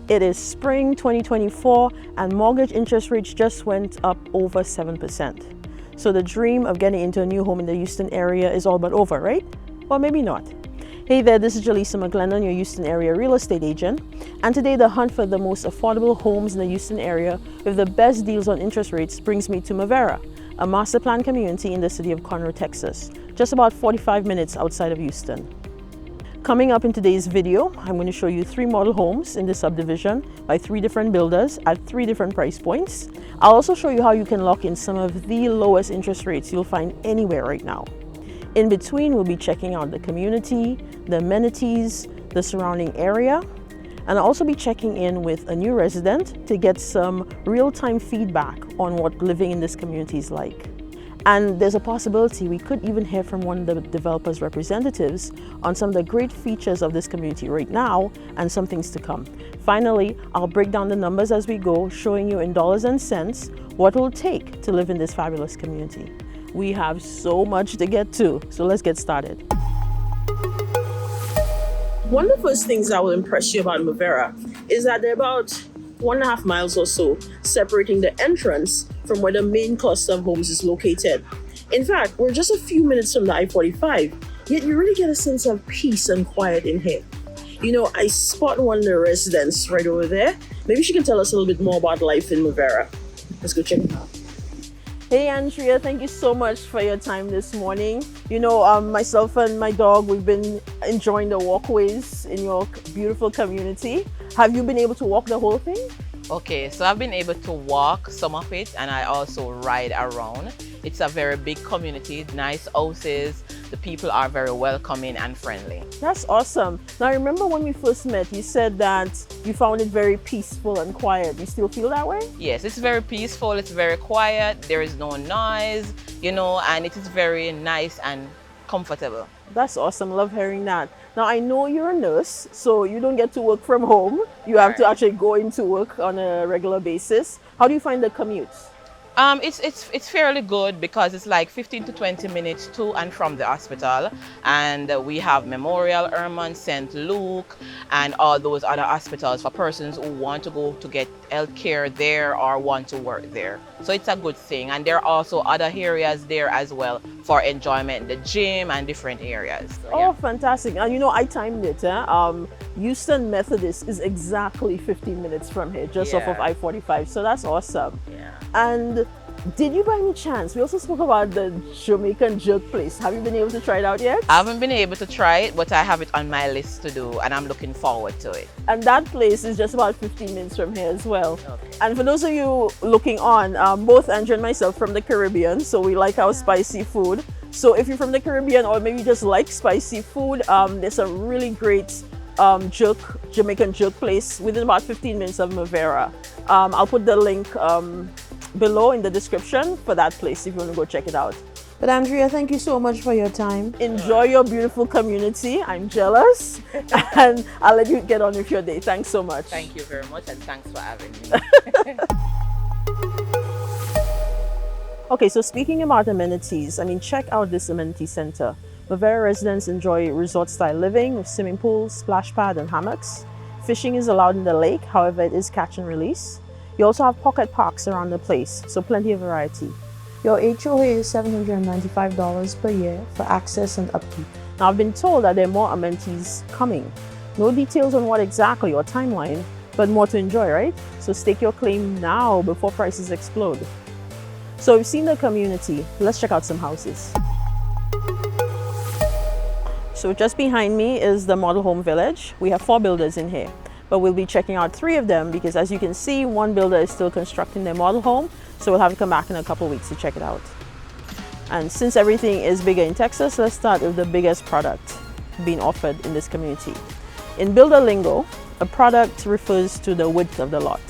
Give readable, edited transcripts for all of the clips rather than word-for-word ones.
It is spring 2024 and mortgage interest rates just went up over 7%. So the dream of getting into a new home in the Houston area is all but over, right? Or maybe not. Hey there, this is Jaleesa McLennan, your Houston area real estate agent. And today the hunt for the most affordable homes in the Houston area with the best deals on interest rates brings me to Mavera, a master plan community in the city of Conroe, Texas, just about 45 minutes outside of Houston. Coming up in today's video, I'm going to show you 3 model homes in this subdivision by 3 different builders at 3 different price points. I'll also show you how you can lock in some of the lowest interest rates you'll find anywhere right now. In between, we'll be checking out the community, the amenities, the surrounding area, and I'll also be checking in with a new resident to get some real-time feedback on what living in this community is like. And there's a possibility we could even hear from one of the developer's representatives on some of the great features of this community right now and some things to come. Finally, I'll break down the numbers as we go, showing you in dollars and cents what it will take to live in this fabulous community. We have so much to get to, so let's get started. One of the first things that will impress you about Mavera is that they're about 1.5 miles or so separating the entrance from where the main cluster of homes is located. In fact, we're just a few minutes from the I-45, yet you really get a sense of peace and quiet in here. You know, I spot one of the residents right over there. Maybe she can tell us a little bit more about life in Mavera. Let's go check it out. Hey Andrea, thank you so much for your time this morning. You know, myself and my dog, we've been enjoying the walkways in your beautiful community. Have you been able to walk the whole thing? Okay, so I've been able to walk some of it and I also ride around. It's a very big community, nice houses. The people are very welcoming and friendly. That's awesome. Now, I remember when we first met, you said that you found it very peaceful and quiet. You still feel that way? Yes, it's very peaceful, it's very quiet, there is no noise, you know, and it is very nice and comfortable. That's awesome. Love hearing that. Now, I know you're a nurse, so you don't get to work from home. You have to actually go into work on a regular basis. How do you find the commute? It's fairly good because it's like 15 to 20 minutes to and from the hospital, and we have Memorial, Herman, St. Luke, and all those other hospitals for persons who want to go to get health care there or want to work there. So it's a good thing, and there are also other areas there as well for enjoyment, the gym and different areas. So, yeah. Oh, fantastic. And you know, I timed it. Houston Methodist is exactly 15 minutes from here, just off of I-45. So that's awesome. Yeah. And did you by any chance, we also spoke about the Jamaican jerk place. Have you been able to try it out yet? I haven't been able to try it, but I have it on my list to do and I'm looking forward to it. And that place is just about 15 minutes from here as well. Okay. And for those of you looking on, both Andrew and myself from the Caribbean, so we like our spicy food. So if you're from the Caribbean or maybe just like spicy food, there's a really great Jamaican jerk place within about 15 minutes of Mavera. I'll put the link below in the description for that place if you want to go check it out. But Andrea, thank you so much for your time. Enjoy your beautiful community. I'm jealous. And I'll let you get on with your day. Thanks so much. Thank you very much and thanks for having me. Okay, so speaking about amenities, I mean, check out this amenity center. Mavera residents enjoy resort-style living with swimming pools, splash pad, and hammocks. Fishing is allowed in the lake, however, it is catch and release. You also have pocket parks around the place, so plenty of variety. Your HOA is $795 per year for access and upkeep. Now, I've been told that there are more amenities coming. No details on what exactly or timeline, but more to enjoy, right? So stake your claim now before prices explode. So we've seen the community. Let's check out some houses. So just behind me is the model home village. We have 4 builders in here, but we'll be checking out 3 of them because as you can see, one builder is still constructing their model home. So we'll have to come back in a couple of weeks to check it out. And since everything is bigger in Texas, let's start with the biggest product being offered in this community. In builder lingo, a product refers to the width of the lot.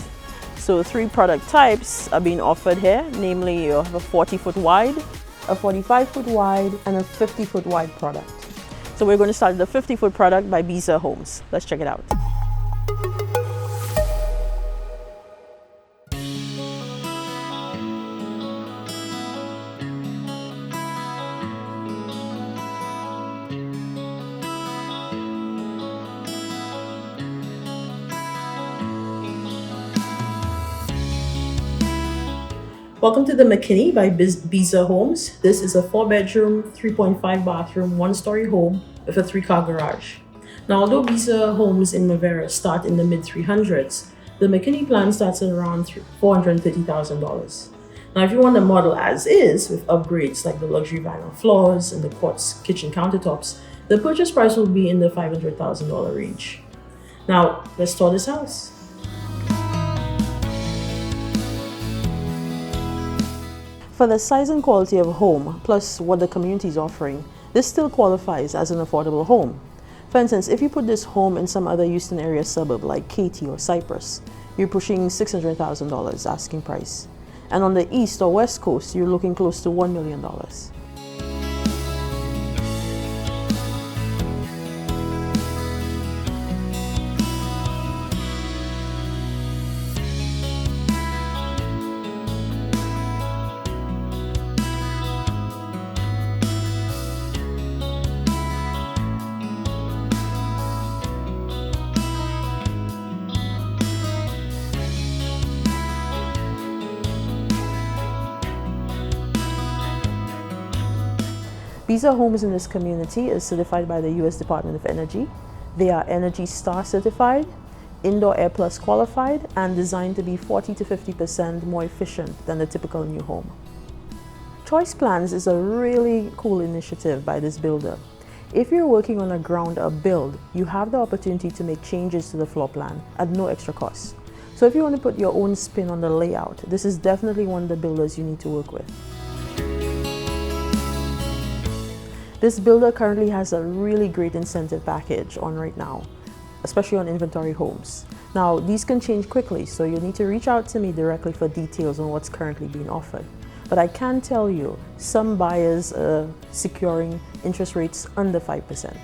So 3 product types are being offered here, namely you have a 40-foot wide, a 45-foot wide, and a 50-foot wide product. So we're going to start with the 50-foot product by Beazer Homes. Let's check it out. Welcome to the McKinney by Beazer Homes. This is a 4-bedroom, 3.5 bathroom, 1-story home with a 3-car garage. Now, although Beazer Homes in Mavera start in the mid-300s, the McKinney plan starts at around $430,000. Now, if you want a model as is, with upgrades like the luxury vinyl floors and the quartz kitchen countertops, the purchase price will be in the $500,000 range. Now, let's tour this house. For the size and quality of a home, plus what the community is offering, this still qualifies as an affordable home. For instance, if you put this home in some other Houston area suburb like Katy or Cypress, you're pushing $600,000 asking price. And on the east or west coast, you're looking close to $1 million. Beazer Homes in this community is certified by the U.S. Department of Energy. They are Energy Star certified, Indoor Air Plus qualified, and designed to be 40 to 50% more efficient than the typical new home. Choice Plans is a really cool initiative by this builder. If you're working on a ground-up build, you have the opportunity to make changes to the floor plan at no extra cost. So if you want to put your own spin on the layout, this is definitely one of the builders you need to work with. This builder currently has a really great incentive package on right now, especially on inventory homes. Now, these can change quickly, so you'll need to reach out to me directly for details on what's currently being offered. But I can tell you, some buyers are securing interest rates under 5%.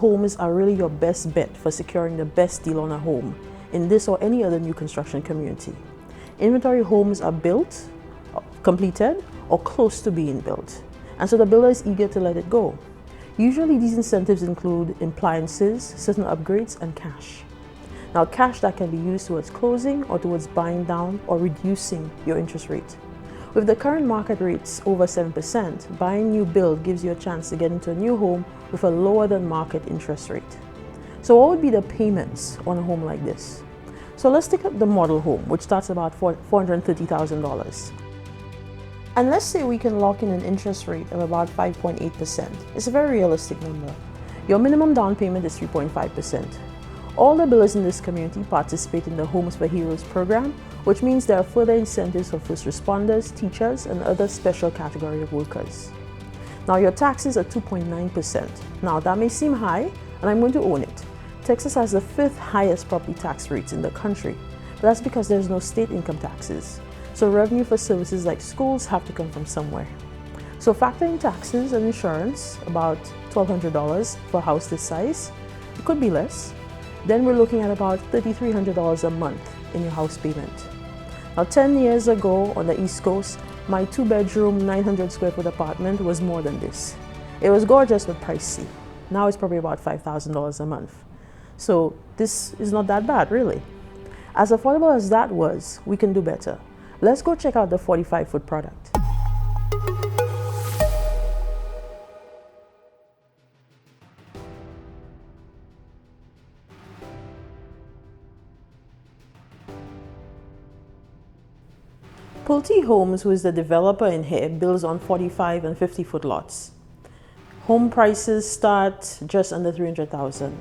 Homes are really your best bet for securing the best deal on a home in this or any other new construction community. Inventory homes are built, completed, or close to being built, and so the builder is eager to let it go. Usually these incentives include appliances, certain upgrades, and cash. Now, cash that can be used towards closing or towards buying down or reducing your interest rate. With the current market rates over 7%, buying new build gives you a chance to get into a new home with a lower than market interest rate. So what would be the payments on a home like this? So let's take up the model home, which starts at about $430,000. And let's say we can lock in an interest rate of about 5.8%. It's a very realistic number. Your minimum down payment is 3.5%. All the builders in this community participate in the Homes for Heroes program, which means there are further incentives for first responders, teachers, and other special category of workers. Now, your taxes are 2.9%. Now, that may seem high, and I'm going to own it. Texas has the 5th highest property tax rates in the country, but that's because there's no state income taxes. So revenue for services like schools have to come from somewhere. So factoring taxes and insurance, about $1,200 for a house this size. It could be less. Then we're looking at about $3,300 a month in your house payment. Now, 10 years ago on the East Coast, my 2-bedroom, 900 square foot apartment was more than this. It was gorgeous but pricey. Now it's probably about $5,000 a month. So this is not that bad, really. As affordable as that was, we can do better. Let's go check out the 45-foot product. Pulte Homes, who is the developer in here, builds on 45 and 50-foot lots. Home prices start just under $300,000.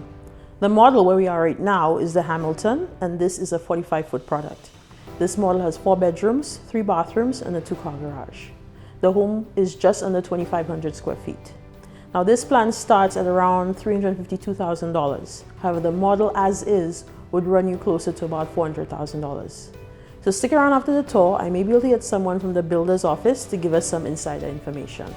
The model where we are right now is the Hamilton, and this is a 45-foot product. This model has 4 bedrooms, 3 bathrooms, and a 2-car garage. The home is just under 2,500 square feet. Now, this plan starts at around $352,000. However, the model as is would run you closer to about $400,000. So stick around after the tour. I may be able to get someone from the builder's office to give us some insider information.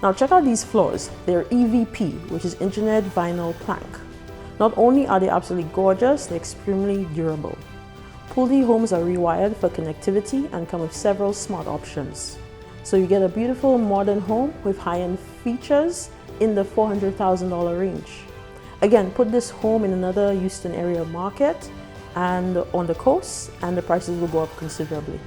Now check out these floors. They're EVP, which is engineered vinyl plank. Not only are they absolutely gorgeous, they're extremely durable. Pulte Homes are rewired for connectivity and come with several smart options. So you get a beautiful modern home with high-end features in the $400,000 range. Again, put this home in another Houston area market and on the coast, and the prices will go up considerably.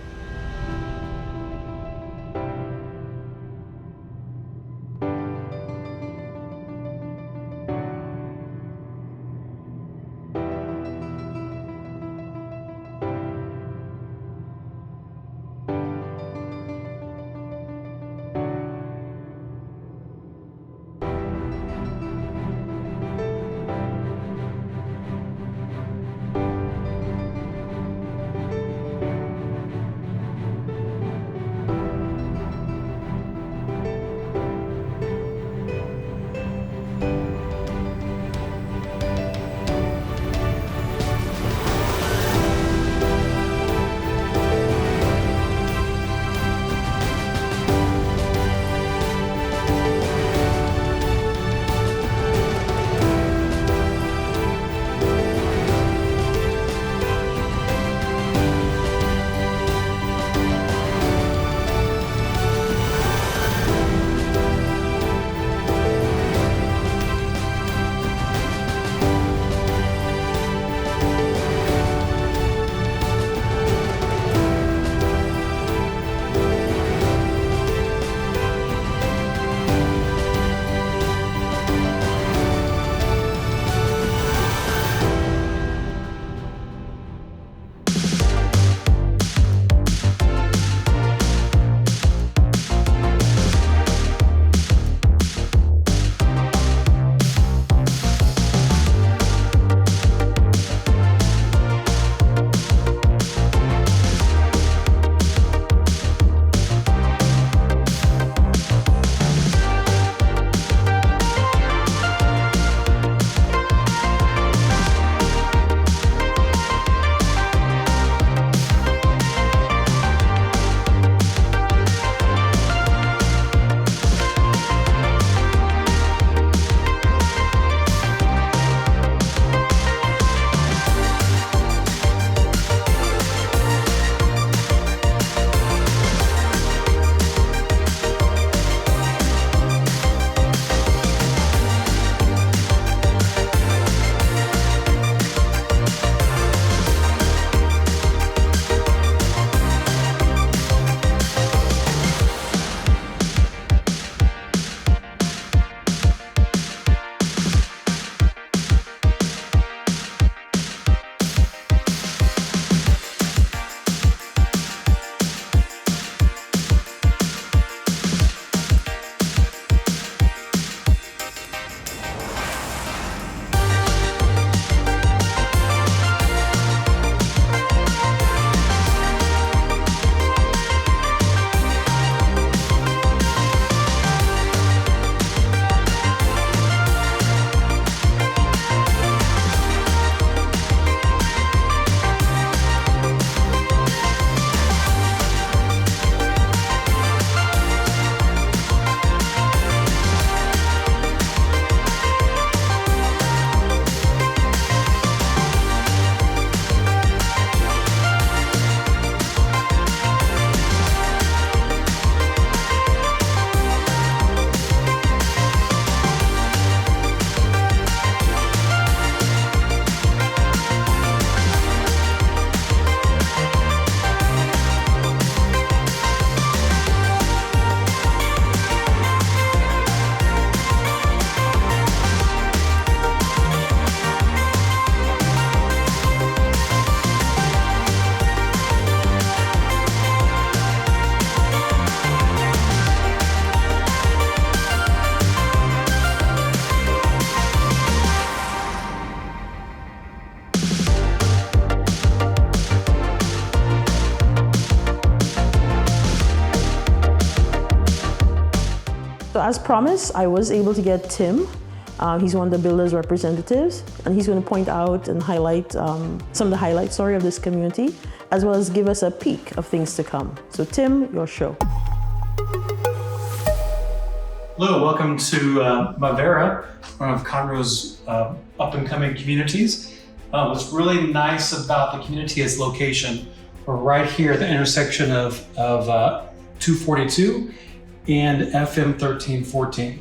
as promised, I was able to get Tim. He's one of the builders' representatives, and he's going to point out and highlight some of the highlights, of this community, as well as give us a peek of things to come. So Tim, your show. Hello, welcome to Mavera, one of Conroe's up-and-coming communities. What's really nice about the community is location. We're right here at the intersection of 242 and FM 1314.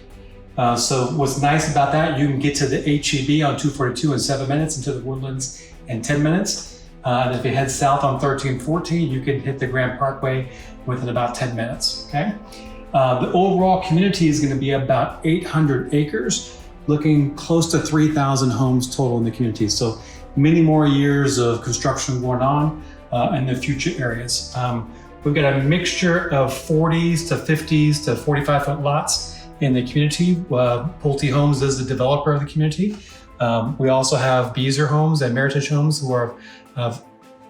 So what's nice about that, you can get to the HEB on 242 in 7 minutes and to the Woodlands in 10 minutes. And if you head south on 1314, you can hit the Grand Parkway within about 10 minutes, okay? The overall community is going to be about 800 acres, looking close to 3,000 homes total in the community. So many more years of construction going on in the future areas. We've got a mixture of 40s to 50s to 45-foot lots in the community. Pulte Homes is the developer of the community. We also have Beazer Homes and Meritage Homes who are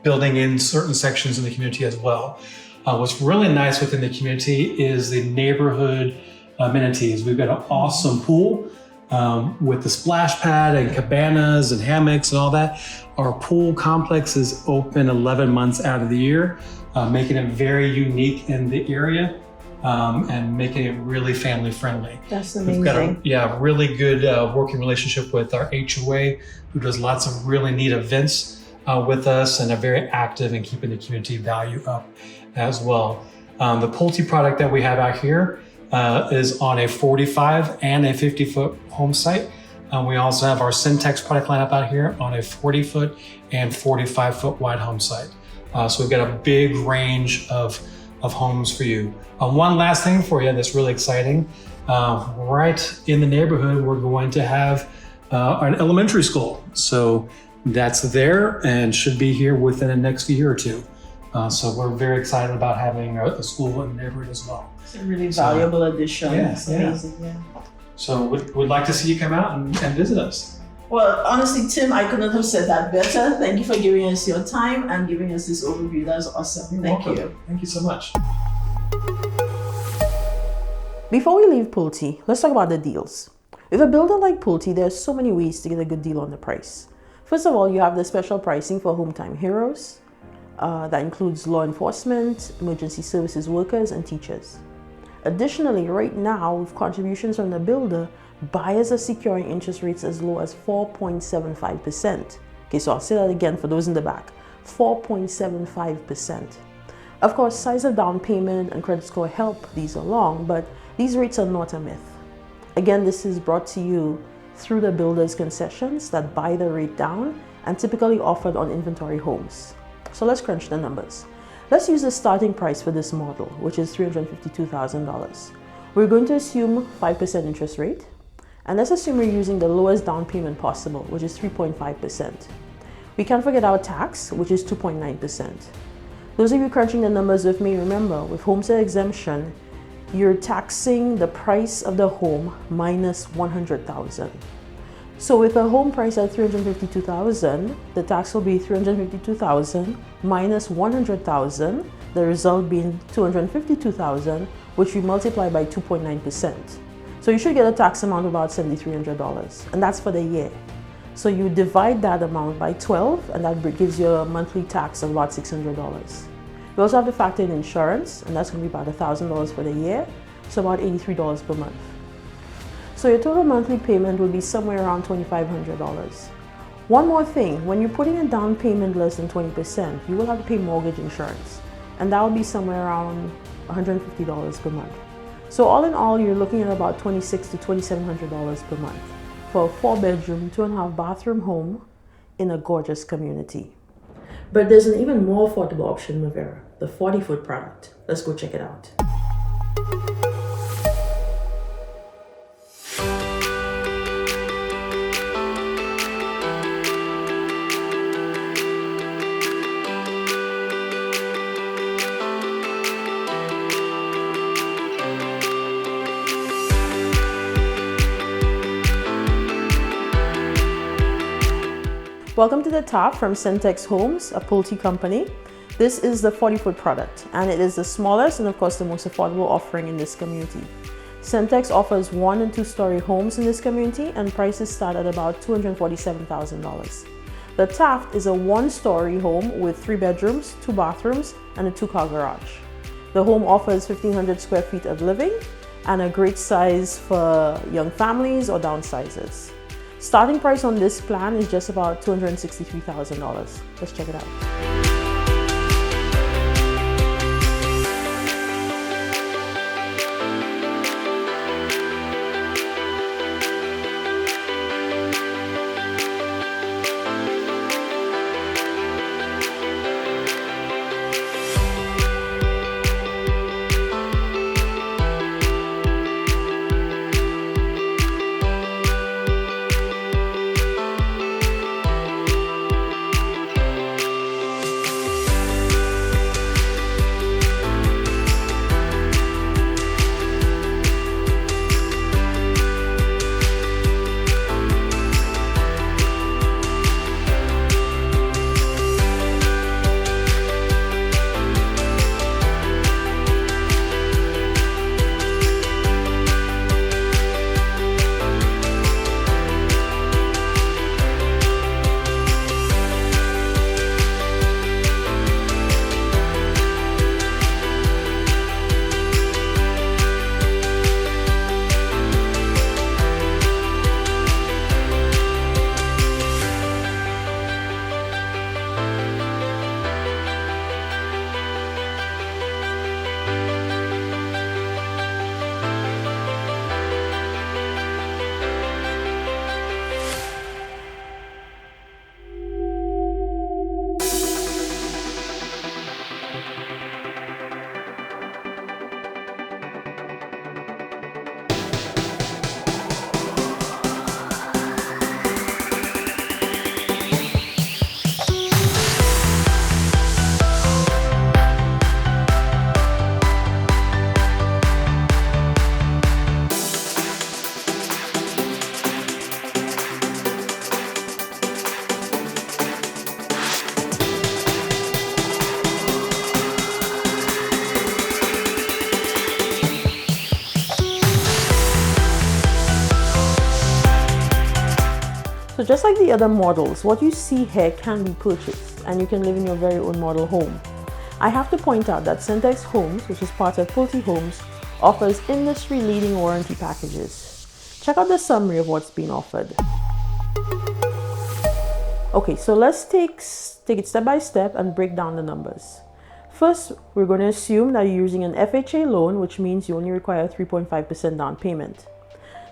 building in certain sections of the community as well. What's really nice within the community is the neighborhood amenities. We've got an awesome pool with the splash pad and cabanas and hammocks and all that. Our pool complex is open 11 months out of the year, making it very unique in the area and making it really family friendly. That's amazing. We've got a really good working relationship with our HOA, who does lots of really neat events with us and are very active in keeping the community value up as well. The Pulte product that we have out here is on a 45 and a 50-foot home site. We also have our Centex product lineup out here on a 40-foot and 45-foot wide home site. So we've got a big range of homes for you. One last thing for you that's really exciting. Right in the neighborhood, we're going to have an elementary school. So that's there and should be here within the next year or two. So we're very excited about having a school in the neighborhood as well. It's a really valuable addition. Yeah, it's amazing, yeah. So we'd like to see you come out and visit us. Well, honestly, Tim, I couldn't have said that better. Thank you for giving us your time and giving us this overview. That's awesome. Thank you. Thank you so much. Before we leave Pulte, let's talk about the deals. With a builder like Pulte, there's so many ways to get a good deal on the price. First of all, you have the special pricing for home time heroes. That includes law enforcement, emergency services workers, and teachers. Additionally, right now, with contributions from the builder, buyers are securing interest rates as low as 4.75%. Okay, so I'll say that again for those in the back, 4.75%. Of course, size of down payment and credit score help these along, but these rates are not a myth. Again, this is brought to you through the builder's concessions that buy the rate down and typically offered on inventory homes. So let's crunch the numbers. Let's use the starting price for this model, which is $352,000. We're going to assume 5% interest rate, and let's assume we're using the lowest down payment possible, which is 3.5%. We can't forget our tax, which is 2.9%. Those of you crunching the numbers with me, remember, with homestead exemption, you're taxing the price of the home minus $100,000. So with a home price at $352,000, the tax will be $352,000 minus $100,000, the result being $252,000, which we multiply by 2.9%. So you should get a tax amount of about $7,300, and that's for the year. So you divide that amount by 12, and that gives you a monthly tax of about $600. You also have to factor in insurance, and that's going to be about $1,000 for the year, so about $83 per month. So your total monthly payment will be somewhere around $2,500. One more thing, when you're putting a down payment less than 20%, you will have to pay mortgage insurance, and that will be somewhere around $150 per month. So all in all, you're looking at about $2,600 to $2,700 per month for a 4-bedroom, 2.5 bathroom home in a gorgeous community. But there's an even more affordable option in Mavera, the 40-foot product. Let's go check it out. Welcome to the Taft from Centex Homes, a Pulte company. This is the 40-foot product, and it is the smallest and of course the most affordable offering in this community. Centex offers 1- and 2-story homes in this community, and prices start at about $247,000. The Taft is a 1-story home with 3 bedrooms, 2 bathrooms, and a 2-car garage. The home offers 1,500 square feet of living and a great size for young families or downsizers. Starting price on this plan is just about $263,000. Let's check it out. So just like the other models, what you see here can be purchased and you can live in your very own model home. I have to point out that Centex Homes, which is part of Pulte Homes, offers industry-leading warranty packages. Check out the summary of what's being offered. Okay, so let's take it step by step and break down the numbers. First, we're going to assume that you're using an FHA loan, which means you only require 3.5% down payment.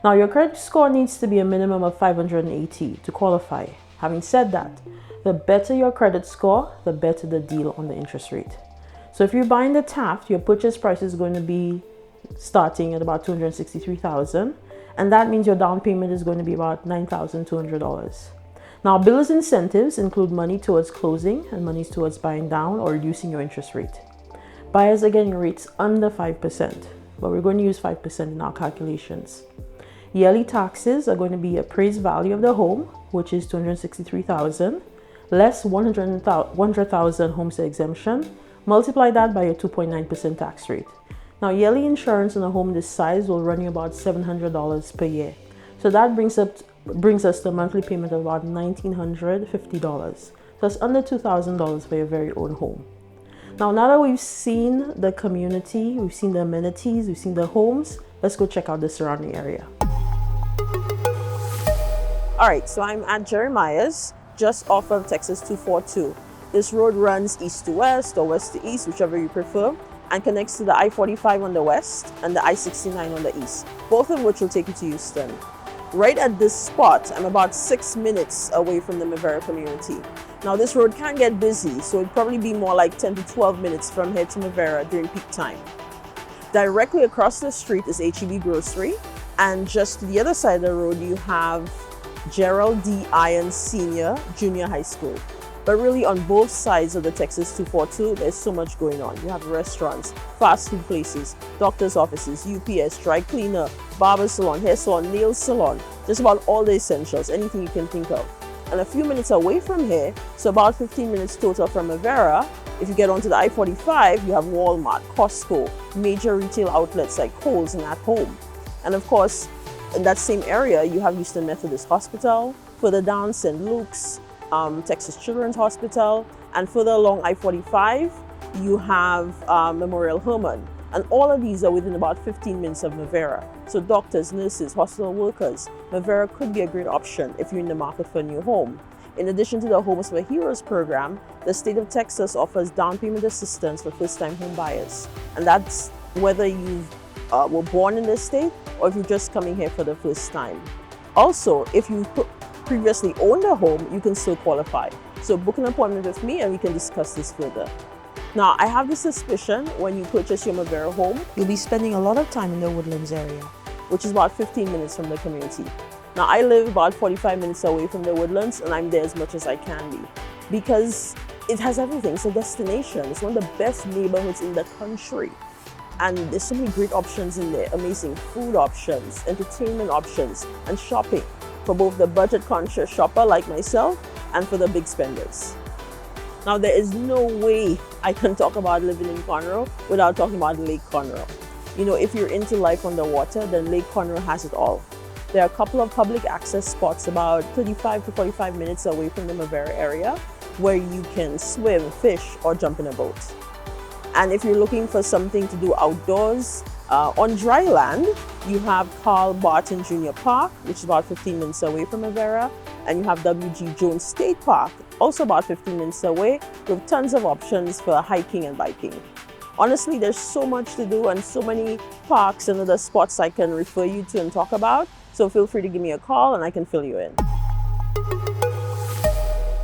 Now, your credit score needs to be a minimum of 580 to qualify. Having said that, the better your credit score, the better the deal on the interest rate. So if you're buying the Taft, your purchase price is going to be starting at about $263,000, and that means your down payment is going to be about $9,200. Now, builder's incentives include money towards closing and money towards buying down or reducing your interest rate. Buyers are getting rates under 5%, but we're going to use 5% in our calculations. Yearly taxes are going to be appraised value of the home, which is $263,000, less $100,000 homestead exemption. Multiply that by your 2.9% tax rate. Now, yearly insurance on a home this size will run you about $700 per year. So that brings us to a monthly payment of about $1,950. That's under $2,000 for your very own home. Now that we've seen the community, we've seen the amenities, we've seen the homes, let's go check out the surrounding area. All right, so I'm at Jeremiah's, just off of Texas 242. This road runs east to west or west to east, whichever you prefer, and connects to the I-45 on the west and the I-69 on the east, both of which will take you to Houston. Right at this spot, I'm about 6 minutes away from the Mavera community. Now, this road can get busy, so it'd probably be more like 10 to 12 minutes from here to Mavera during peak time. Directly across the street is H-E-B Grocery, and just to the other side of the road, you have Gerald D. Iron Senior Junior High School. But really, on both sides of the Texas 242, there's so much going on. You have restaurants, fast food places, doctor's offices, UPS, dry cleaner, barber salon, hair salon, nail salon, just about all the essentials, anything you can think of. And a few minutes away from here, so about 15 minutes total from Mavera, if you get onto the I-45, you have Walmart, Costco, major retail outlets like Kohl's and At Home. And of course, in that same area, you have Houston Methodist Hospital, further down St. Luke's, Texas Children's Hospital, and further along I-45, you have Memorial Hermann. And all of these are within about 15 minutes of Mavera. So doctors, nurses, hospital workers, Mavera could be a great option if you're in the market for a new home. In addition to the Homes for Heroes program, the state of Texas offers down payment assistance for first-time home buyers. And that's whether you were born in this state or if you're just coming here for the first time. Also, if you previously owned a home, you can still qualify. So book an appointment with me and we can discuss this further. Now, I have the suspicion when you purchase your Mavera home, you'll be spending a lot of time in the Woodlands area, which is about 15 minutes from the community. Now, I live about 45 minutes away from the Woodlands and I'm there as much as I can be because it has everything. It's a destination. It's one of the best neighborhoods in the country. And there's so many great options in there, amazing food options, entertainment options, and shopping for both the budget-conscious shopper like myself and for the big spenders. Now, there is no way I can talk about living in Conroe without talking about Lake Conroe. You know, if you're into life on the water, then Lake Conroe has it all. There are a couple of public access spots about 35 to 45 minutes away from the Mavera area where you can swim, fish, or jump in a boat. And if you're looking for something to do outdoors, on dry land, you have Carl Barton Jr. Park, which is about 15 minutes away from Mavera, and you have W.G. Jones State Park, also about 15 minutes away, with tons of options for hiking and biking. Honestly, there's so much to do and so many parks and other spots I can refer you to and talk about, so feel free to give me a call and I can fill you in.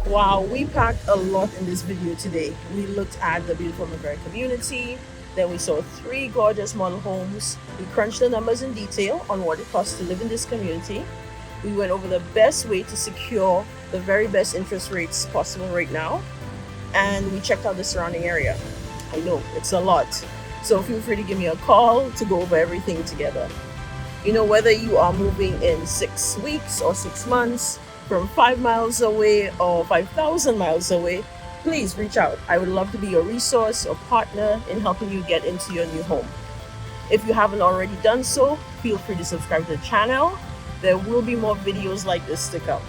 Wow, we packed a lot in this video today. We looked at the beautiful Mavera community, then we saw 3 gorgeous model homes. We crunched the numbers in detail on what it costs to live in this community. We went over the best way to secure the very best interest rates possible right now. And we checked out the surrounding area. I know, it's a lot. So feel free to give me a call to go over everything together. You know, whether you are moving in 6 weeks or 6 months, from 5 miles away or 5,000 miles away, please reach out. I would love to be your resource or partner in helping you get into your new home. If you haven't already done so, feel free to subscribe to the channel. There will be more videos like this to come.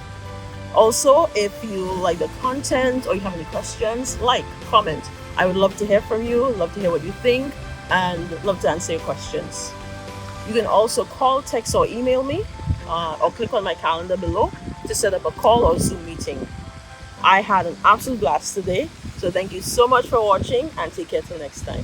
Also, if you like the content or you have any questions, like, comment. I would love to hear from you, love to hear what you think, and love to answer your questions. You can also call, text, or email me, or click on my calendar below to set up a call or Zoom meeting. I had an absolute blast today, so thank you so much for watching and take care till next time.